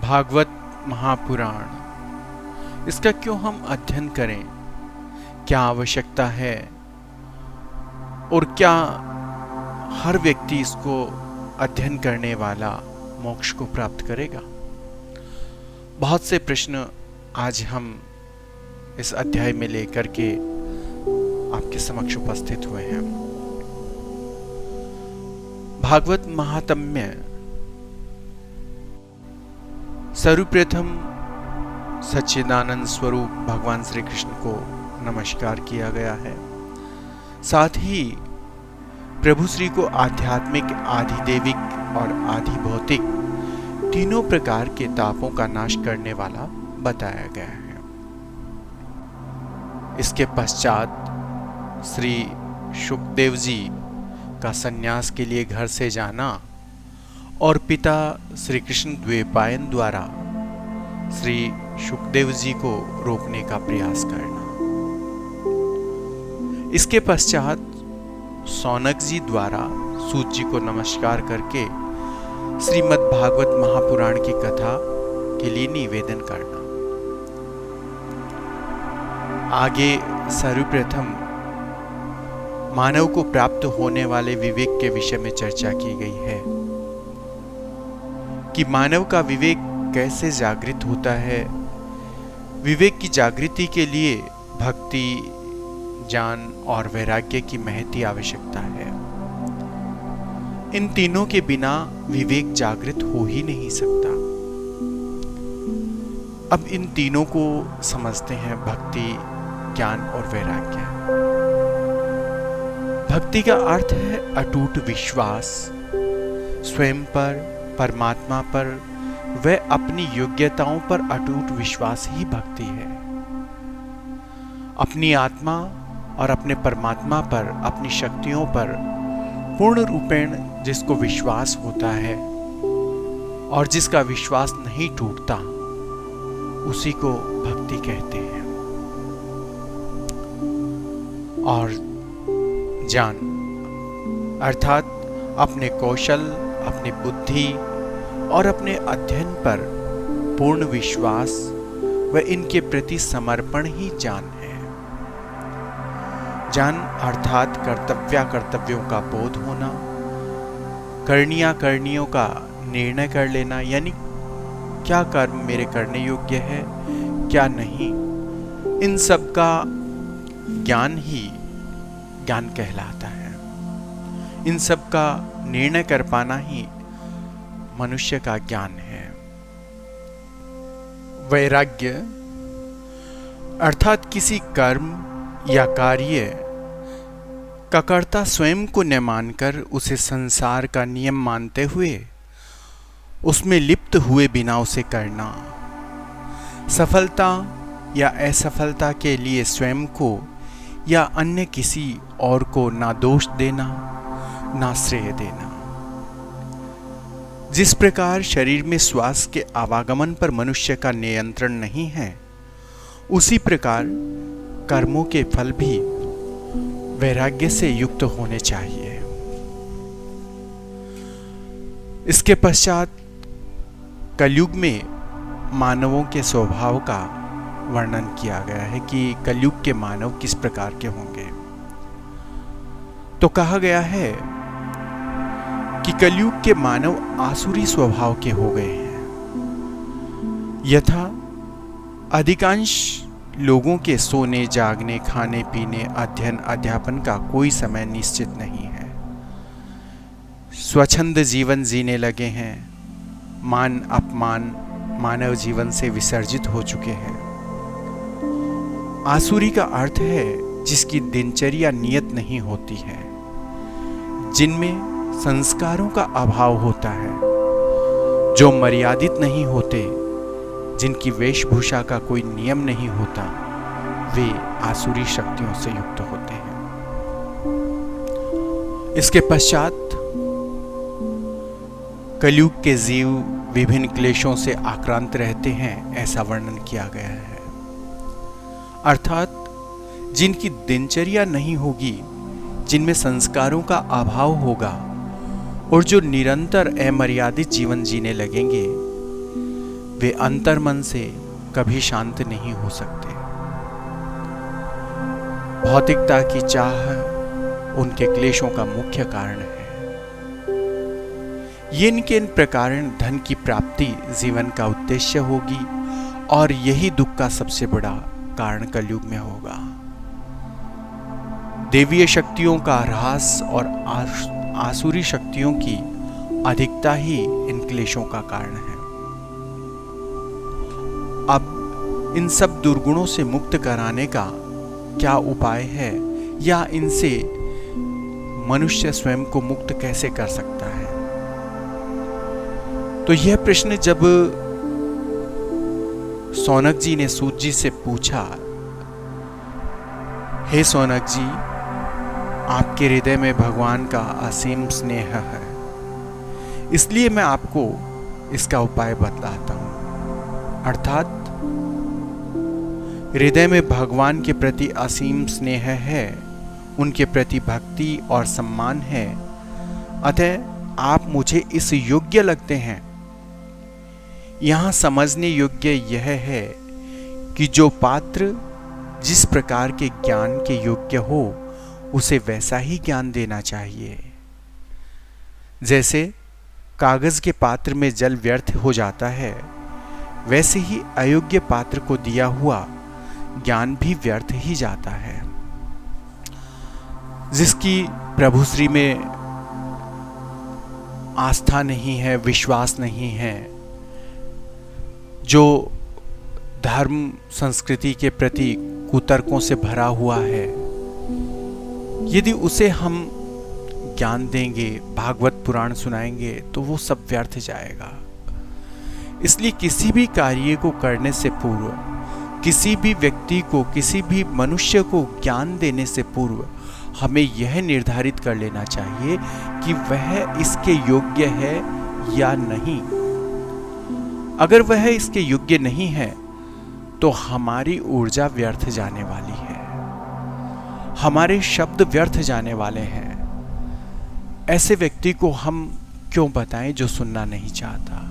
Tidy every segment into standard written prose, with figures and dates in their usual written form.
भागवत महापुराण, इसका क्यों हम अध्ययन करें? क्या आवश्यकता है? और क्या हर व्यक्ति इसको अध्ययन करने वाला मोक्ष को प्राप्त करेगा? बहुत से प्रश्न आज हम इस अध्याय में लेकर के आपके समक्ष उपस्थित हुए हैं। भागवत महात्म्य सर्वप्रथम सच्चिदानंद स्वरूप भगवान श्री कृष्ण को नमस्कार किया गया है। साथ ही प्रभु श्री को आध्यात्मिक, आधिदैविक और आधिभौतिक तीनों प्रकार के तापों का नाश करने वाला बताया गया है। इसके पश्चात श्री शुकदेव जी का सन्यास के लिए घर से जाना और पिता श्री कृष्ण द्वैपायन द्वारा श्री शुकदेव जी को रोकने का प्रयास करना। इसके पश्चात सौनक जी द्वारा सूत जी को नमस्कार करके श्रीमद् भागवत महापुराण की कथा के लिए निवेदन करना। आगे सर्वप्रथम मानव को प्राप्त होने वाले विवेक के विषय में चर्चा की गई है कि मानव का विवेक कैसे जागृत होता है। विवेक की जागृति के लिए भक्ति, ज्ञान और वैराग्य की महती आवश्यकता है। इन तीनों के बिना विवेक जागृत हो ही नहीं सकता। अब इन तीनों को समझते हैं: भक्ति, ज्ञान और वैराग्य। भक्ति का अर्थ है अटूट विश्वास स्वयं पर, परमात्मा पर व अपनी योग्यताओं पर अटूट विश्वास ही भक्ति है। अपनी आत्मा और अपने परमात्मा पर, अपनी शक्तियों पर पूर्ण रूपेण जिसको विश्वास होता है और जिसका विश्वास नहीं टूटता, उसी को भक्ति कहते हैं। और ज्ञान अर्थात अपने कौशल, अपनी बुद्धि और अपने अध्ययन पर पूर्ण विश्वास व इनके प्रति समर्पण ही ज्ञान है। ज्ञान अर्थात कर्तव्यों का बोध होना, करणियों का निर्णय कर लेना, यानी क्या कर्म मेरे करने योग्य है, क्या नहीं, इन सब का ज्ञान ही ज्ञान कहलाता है। इन सब का निर्णय कर पाना ही मनुष्य का ज्ञान है। वैराग्य अर्थात किसी कर्म या कार्य का कर्ता स्वयं को न मानकर उसे संसार का नियम मानते हुए उसमें लिप्त हुए बिना उसे करना। सफलता या असफलता के लिए स्वयं को या अन्य किसी और को ना दोष देना, ना श्रेय देना। जिस प्रकार शरीर में श्वास के आवागमन पर मनुष्य का नियंत्रण नहीं है, उसी प्रकार कर्मों के फल भी वैराग्य से युक्त होने चाहिए। इसके पश्चात कलयुग में मानवों के स्वभाव का वर्णन किया गया है कि कलयुग के मानव किस प्रकार के होंगे। तो कहा गया है कि कलयुग के मानव आसुरी स्वभाव के हो गए हैं। यथा अधिकांश लोगों के सोने, जागने, खाने पीने, अध्ययन, अध्यापन का कोई समय निश्चित नहीं है। स्वच्छंद जीवन जीने लगे हैं। मान अपमान मानव जीवन से विसर्जित हो चुके हैं। आसुरी का अर्थ है जिसकी दिनचर्या नियत नहीं होती है, जिनमें संस्कारों का अभाव होता है, जो मर्यादित नहीं होते, जिनकी वेशभूषा का कोई नियम नहीं होता, वे आसुरी शक्तियों से युक्त होते हैं। इसके पश्चात कलयुग के जीव विभिन्न क्लेशों से आक्रांत रहते हैं, ऐसा वर्णन किया गया है। अर्थात जिनकी दिनचर्या नहीं होगी, जिनमें संस्कारों का अभाव होगा और जो निरंतर अमर्यादित जीवन जीने लगेंगे, वे अंतर्मन से कभी शांत नहीं हो सकते। भौतिकता की चाह उनके क्लेशों का मुख्य कारण है। इन के प्रकार धन की प्राप्ति जीवन का उद्देश्य होगी और यही दुख का सबसे बड़ा कारण कलयुग में होगा। देवीय शक्तियों का ह्रास और आसुरी शक्तियों की अधिकता ही इन क्लेशों का कारण है। अब इन सब दुर्गुणों से मुक्त कराने का क्या उपाय है, या इनसे मनुष्य स्वयं को मुक्त कैसे कर सकता है? तो यह प्रश्न जब सौनक जी ने सूत जी से पूछा, हे सौनक जी, आपके हृदय में भगवान का असीम स्नेह है, इसलिए मैं आपको इसका उपाय बतलाता हूं। अर्थात हृदय में भगवान के प्रति असीम स्नेह है, उनके प्रति भक्ति और सम्मान है, अतः आप मुझे इस योग्य लगते हैं। यहां समझने योग्य यह है कि जो पात्र जिस प्रकार के ज्ञान के योग्य हो उसे वैसा ही ज्ञान देना चाहिए। जैसे कागज के पात्र में जल व्यर्थ हो जाता है, वैसे ही अयोग्य पात्र को दिया हुआ ज्ञान भी व्यर्थ ही जाता है। जिसकी प्रभु श्री में आस्था नहीं है, विश्वास नहीं है, जो धर्म संस्कृति के प्रति कुतर्कों से भरा हुआ है, यदि उसे हम ज्ञान देंगे, भागवत पुराण सुनाएंगे, तो वो सब व्यर्थ जाएगा। इसलिए किसी भी कार्य को करने से पूर्व, किसी भी व्यक्ति को, किसी भी मनुष्य को ज्ञान देने से पूर्व हमें यह निर्धारित कर लेना चाहिए कि वह इसके योग्य है या नहीं। अगर वह इसके योग्य नहीं है तो हमारी ऊर्जा व्यर्थ जाने वाली है, हमारे शब्द व्यर्थ जाने वाले हैं। ऐसे व्यक्ति को हम क्यों बताएं जो सुनना नहीं चाहता।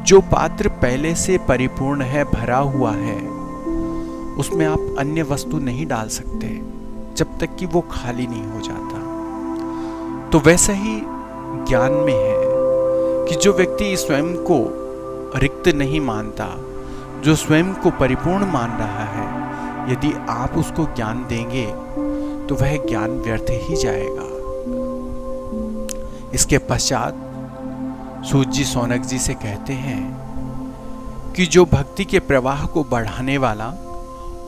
जो पात्र पहले से परिपूर्ण है, भरा हुआ है, उसमें आप अन्य वस्तु नहीं डाल सकते जब तक कि वो खाली नहीं हो जाता। तो वैसा ही ज्ञान में है कि जो व्यक्ति स्वयं को रिक्त नहीं मानता, जो स्वयं को परिपूर्ण मान रहा है, यदि आप उसको ज्ञान देंगे तो वह ज्ञान व्यर्थ ही जाएगा। इसके पश्चात सूत जी सौनक जी से कहते हैं कि जो भक्ति के प्रवाह को बढ़ाने वाला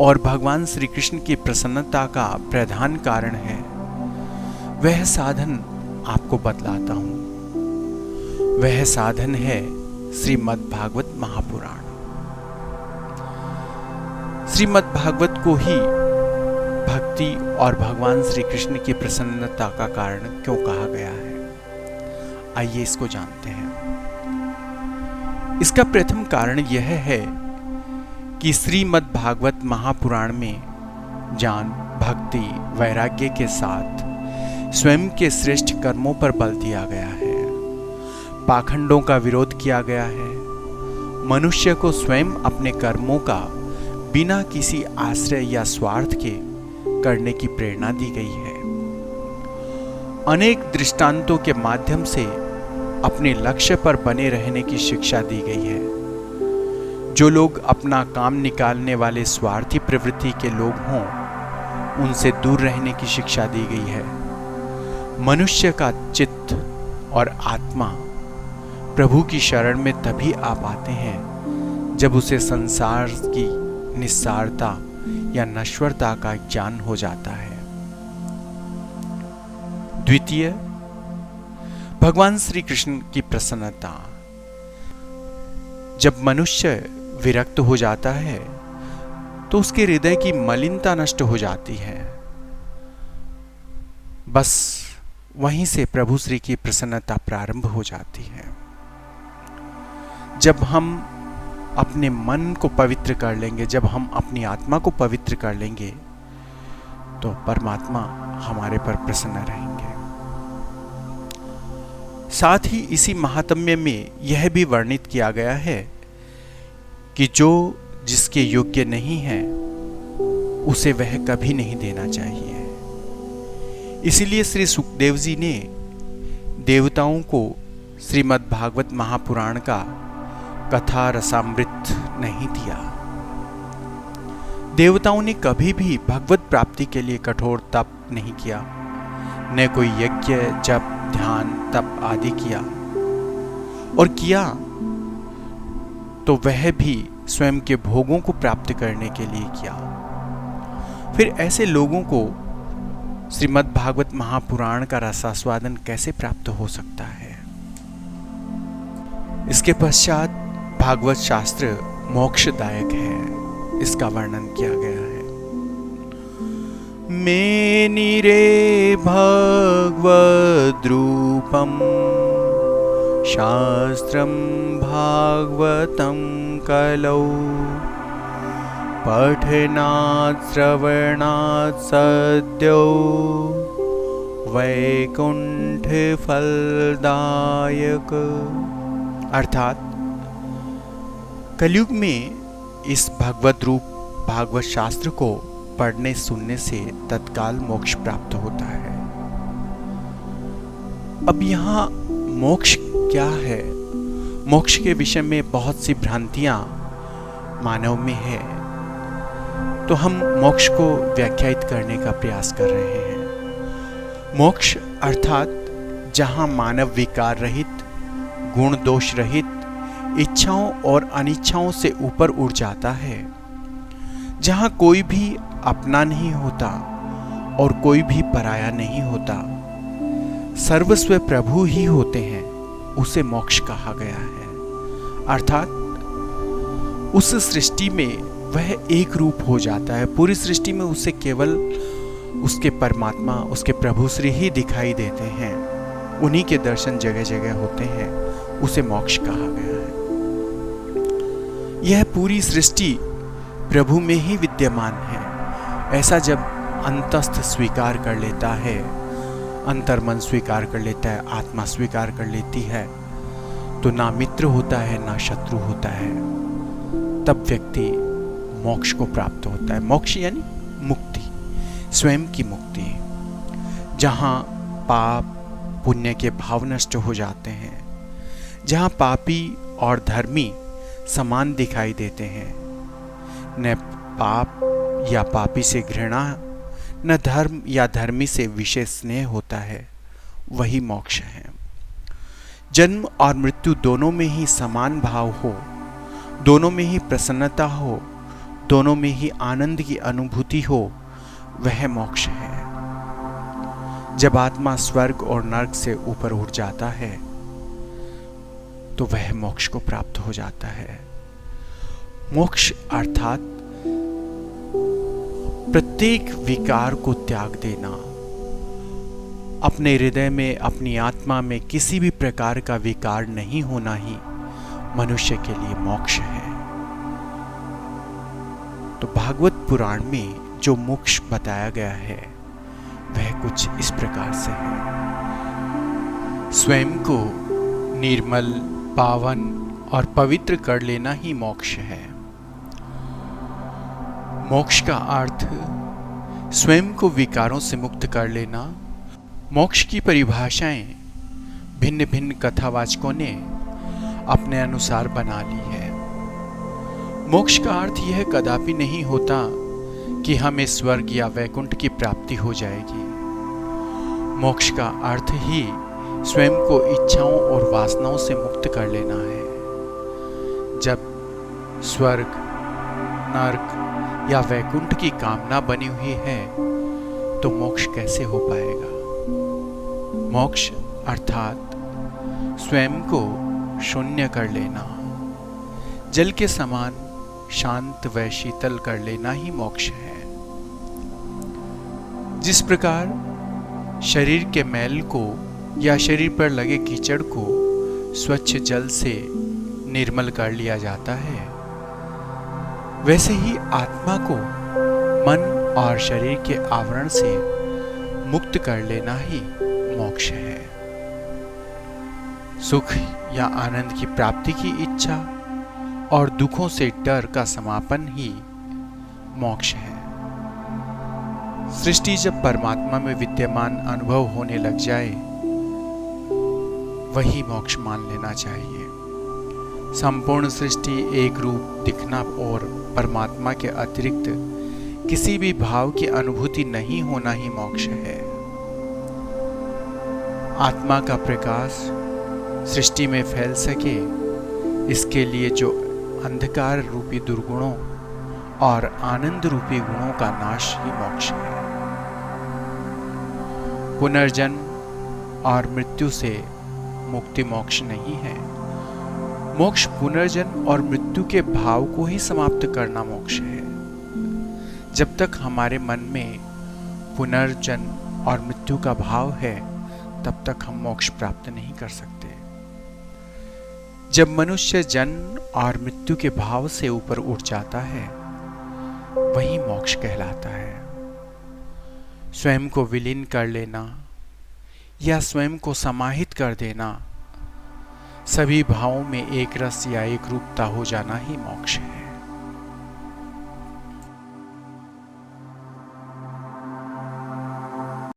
और भगवान श्री कृष्ण की प्रसन्नता का प्रधान कारण है, वह साधन आपको बतलाता हूं। वह साधन है श्रीमद् भागवत महापुराण। श्रीमद् भागवत को ही भक्ति और भगवान श्री कृष्ण की प्रसन्नता का कारण क्यों कहा गया है, आइए इसको जानते हैं। इसका प्रथम कारण यह है कि श्रीमद् भागवत महापुराण में ज्ञान, भक्ति, वैराग्य के साथ स्वयं के श्रेष्ठ कर्मों पर बल दिया गया है। पाखंडों का विरोध किया गया है। मनुष्य को स्वयं अपने कर्मों का बिना किसी आश्रय या स्वार्थ के करने की प्रेरणा दी गई है। अनेक दृष्टांतों के माध्यम से अपने लक्ष्य पर बने रहने की शिक्षा दी गई है। जो लोग अपना काम निकालने वाले स्वार्थी प्रवृत्ति के लोग हों, उनसे दूर रहने की शिक्षा दी गई है। मनुष्य का चित्त और आत्मा प्रभु की शरण में तभी आ पाते हैं जब उसे संसार की निस्सारता या नश्वरता का ज्ञान हो जाता है। द्वितीय, भगवान श्री कृष्ण की प्रसन्नता। जब मनुष्य विरक्त हो जाता है तो उसके हृदय की मलिनता नष्ट हो जाती है। बस वहीं से प्रभु श्री की प्रसन्नता प्रारंभ हो जाती है। जब हम अपने मन को पवित्र कर लेंगे, जब हम अपनी आत्मा को पवित्र कर लेंगे, तो परमात्मा हमारे पर प्रसन्न रहेंगे। साथ ही इसी महात्म्य में यह भी वर्णित किया गया है कि जो जिसके योग्य नहीं है उसे वह कभी नहीं देना चाहिए। इसीलिए श्री सुखदेव जी ने देवताओं को श्रीमद् भागवत महापुराण का कथा रसामृत नहीं दिया। देवताओं ने कभी भी भगवत प्राप्ति के लिए कठोर तप नहीं किया, न कोई यज्ञ जप ध्यान तप आदि किया, और किया तो वह भी स्वयं के भोगों को प्राप्त करने के लिए किया। फिर ऐसे लोगों को श्रीमद् भागवत महापुराण का रसास्वादन कैसे प्राप्त हो सकता है? इसके पश्चात भागवत शास्त्र मोक्षदायक है, इसका वर्णन किया गया है। मेनिरे भगवद्रूपम शास्त्रम भागवतं कलौ पठनात् श्रवणात् सद्यो वैकुंठ फलदायक। अर्थात कलयुग में इस भगवत रूप भागवत शास्त्र को पढ़ने सुनने से तत्काल मोक्ष प्राप्त होता है। अब यहाँ मोक्ष क्या है? मोक्ष के विषय में बहुत सी भ्रांतियां मानव में है, तो हम मोक्ष को व्याख्यायित करने का प्रयास कर रहे हैं। मोक्ष अर्थात जहाँ मानव विकार रहित, गुण दोष रहित, इच्छाओं और अनिच्छाओं से ऊपर उठ जाता है, जहाँ कोई भी अपना नहीं होता और कोई भी पराया नहीं होता, सर्वस्व प्रभु ही होते हैं, उसे मोक्ष कहा गया है। अर्थात उस सृष्टि में वह एक रूप हो जाता है। पूरी सृष्टि में उसे केवल उसके परमात्मा, उसके प्रभु श्री ही दिखाई देते हैं, उन्हीं के दर्शन जगह जगह होते हैं, उसे मोक्ष कहा गया है। यह पूरी सृष्टि प्रभु में ही विद्यमान है, ऐसा जब अंतस्थ स्वीकार कर लेता है, अंतर्मन स्वीकार कर लेता है, आत्मा स्वीकार कर लेती है, तो ना मित्र होता है ना शत्रु होता है, तब व्यक्ति मोक्ष को प्राप्त होता है। मोक्ष यानी मुक्ति, स्वयं की मुक्ति, जहाँ पाप पुण्य के भाव नष्ट हो जाते हैं, जहाँ पापी और धर्मी समान दिखाई देते हैं, न पाप या पापी से घृणा, न धर्म या धर्मी से विशेष स्नेह होता है, वही मोक्ष है। जन्म और मृत्यु दोनों में ही समान भाव हो, दोनों में ही प्रसन्नता हो, दोनों में ही आनंद की अनुभूति हो, वह मोक्ष है। जब आत्मा स्वर्ग और नरक से ऊपर उठ जाता है तो वह मोक्ष को प्राप्त हो जाता है। मोक्ष अर्थात प्रत्येक विकार को त्याग देना, अपने हृदय में, अपनी आत्मा में किसी भी प्रकार का विकार नहीं होना ही मनुष्य के लिए मोक्ष है। तो भागवत पुराण में जो मोक्ष बताया गया है वह कुछ इस प्रकार से है। स्वयं को निर्मल, पावन और पवित्र कर लेना ही मोक्ष है। मोक्ष का अर्थ स्वयं को विकारों से मुक्त कर लेना। मोक्ष की परिभाषाएं भिन्न भिन्न कथावाचकों ने अपने अनुसार बना ली है। मोक्ष का अर्थ यह कदापि नहीं होता कि हमें स्वर्ग या वैकुंठ की प्राप्ति हो जाएगी। मोक्ष का अर्थ ही स्वयं को इच्छाओं और वासनाओं से मुक्त कर लेना है। जब स्वर्ग, नरक या वैकुंठ की कामना बनी हुई है तो मोक्ष कैसे हो पाएगा? मोक्ष अर्थात स्वयं को शून्य कर लेना, जल के समान शांत व शीतल कर लेना ही मोक्ष है। जिस प्रकार शरीर के मैल को या शरीर पर लगे कीचड़ को स्वच्छ जल से निर्मल कर लिया जाता है, वैसे ही आत्मा को मन और शरीर के आवरण से मुक्त कर लेना ही मोक्ष है। सुख या आनंद की प्राप्ति की इच्छा और दुखों से डर का समापन ही मोक्ष है। सृष्टि जब परमात्मा में विद्यमान अनुभव होने लग जाए, वही मोक्ष मान लेना चाहिए। संपूर्ण सृष्टि एक रूप दिखना और परमात्मा के अतिरिक्त किसी भी भाव की अनुभूति नहीं होना ही मोक्ष है। आत्मा का प्रकाश सृष्टि में फैल सके, इसके लिए जो अंधकार रूपी दुर्गुणों और आनंद रूपी गुणों का नाश ही मोक्ष है। पुनर्जन्म और मृत्यु से मुक्ति मोक्ष नहीं है। मोक्ष पुनर्जन्म और मृत्यु के भाव को ही समाप्त करना मोक्ष है। जब तक हमारे मन में पुनर्जन्म और मृत्यु का भाव है, तब तक हम मोक्ष प्राप्त नहीं कर सकते। जब मनुष्य जन्म और मृत्यु के भाव से ऊपर उठ जाता है, वही मोक्ष कहलाता है। स्वयं को विलीन कर लेना या स्वयं को समाहित कर देना, सभी भावों में एक रस या एक रूपता हो जाना ही मोक्ष है।